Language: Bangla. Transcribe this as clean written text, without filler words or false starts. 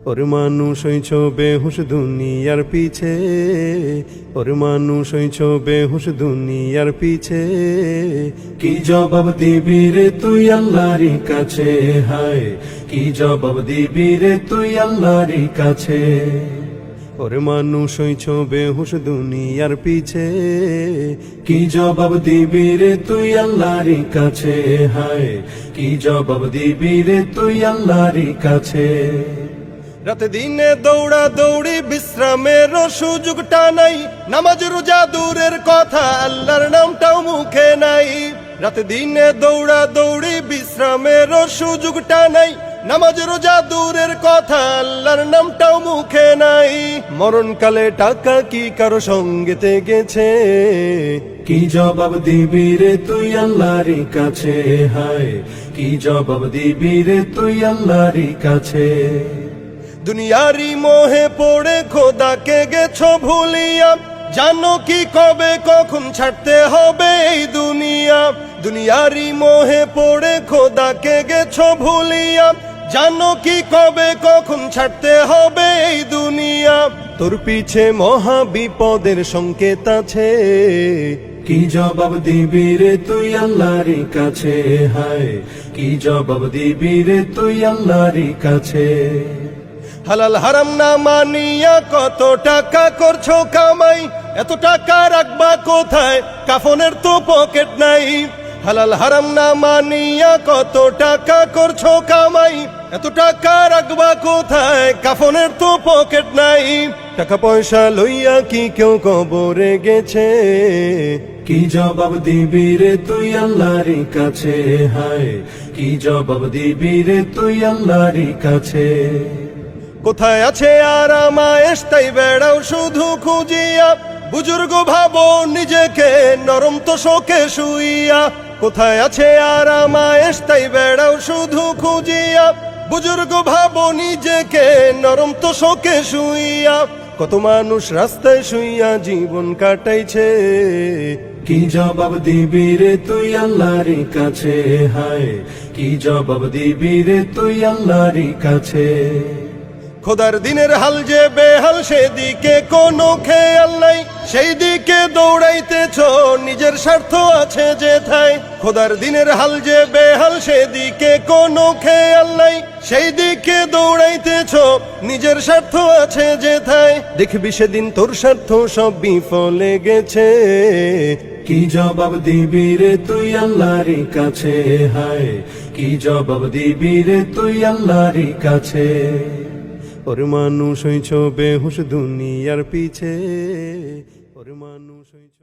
ওর মানুষ হইছ বেহুশ দুনিয়ার পিছে, ওর মানুষ হইছ বেহুশ দুনিয়ার পিছে। কি জবাব দিবি রে তুই আল্লাহর কাছে, হায় কি জবাব দিবি রে তুই আল্লাহর কাছে। ওর মানুষ হইছ বেহুশ দুনিয়ার পিছে, কি জবাব দিবি রে তুই আল্লাহর কাছে, হায় কি জবাব দিবি রে তুই আল্লাহর কাছে। রাতে দিনে দৌড়া দৌড়ি বিশ্রামের সুযোগটা নাই, নামাজ রোজা দূরের কথা আল্লাহর নামটাও মুখে নাই। রাতে দিনে দৌড়া দৌড়ি বিশ্রামের সুযোগটা নাই, নামাজ রোজা দূরের কথা আল্লাহর নামটাও মুখে নাই। মরণকালে টাকা কি কারো সঙ্গেতে গেছে, কি জবাব দিবি রে তুই আল্লাহর কাছে, হায় কি জবাব দিবি রে তুই আল্লাহর কাছে। দুনিয়ারি মোহে পড়ে খোদাকে গেছো ভুলিয়া, জানো কি কবে কখন ছাড়তে হবে এই দুনিয়া। দুনিয়ারি মোহে পড়ে খোদাকে গেছো ভুলিয়া, জানো কি কবে কখন ছাড়তে হবে এই দুনিয়া। তোর পিছে মহা বিপদের সংকেত আছে, কি জবাব দিবি রে তুই আল্লাহর কাছে, হায় কি জবাব দিবি রে তুই আল্লাহর কাছে। হালাল হারাম না মানিয়া কত টাকা করছো কামাই, এত টাকা রাখবা কোথায় কাফনের তো পকেট নাই। হালাল হারাম না মানিয়া কত টাকা করছো কামাই, এত টাকা রাখবা কোথায় কাফনের তো পকেট নাই। টাকা পয়সা লইয়া কি কেউ কবরে গেছে, কি জবাব দিবি রে তুই আল্লাহর কাছে, হায় কি জবাব দিবি রে তুই আল্লাহর কাছে। কোথায় আছে আরামায়েশ তাই বেড়াও শুধু খুঁজিয়া, বুজুর্গ ভাবো নিজেকে নরম তো শোকে শুইয়া। কোথায় আছে আরামায়েশ তাই বেড়াও শুধু খুঁজিয়া, বুজুর্গ ভাবো নিজেকে নরম তো শোকে শুইয়া। কত মানুষ রাস্তায় শুইয়া জীবন কাটাইছে, কি জবাব দিবি রে তুই আল্লাহর কাছে, হায় কি জবাব দিবি রে তুই আল্লাহর কাছে। খোদার দিনের হাল যে বেহাল সেদিকে কোনো খেয়াল নাই, সেই দিকে দৌড়াইতেছ নিজের স্বার্থ আছে যেথায়। খোদার দিনের হাল যে বেহাল সেদিকে কোনো খেয়াল নাই, সেই দিকে দৌড়াইতেছ নিজের স্বার্থ আছে যেথায়। দেখবি সেদিন তোর স্বার্থ সব বিফলে গেছে, কি জবাব দিবি রে তুই আল্লাহর কাছে, হায় কি জবাব দিবি রে তুই আল্লাহর কাছে। ওর মানুষ হইছ বেহুশ দুনিয়ার পিছে, ওর মানুষ হইছ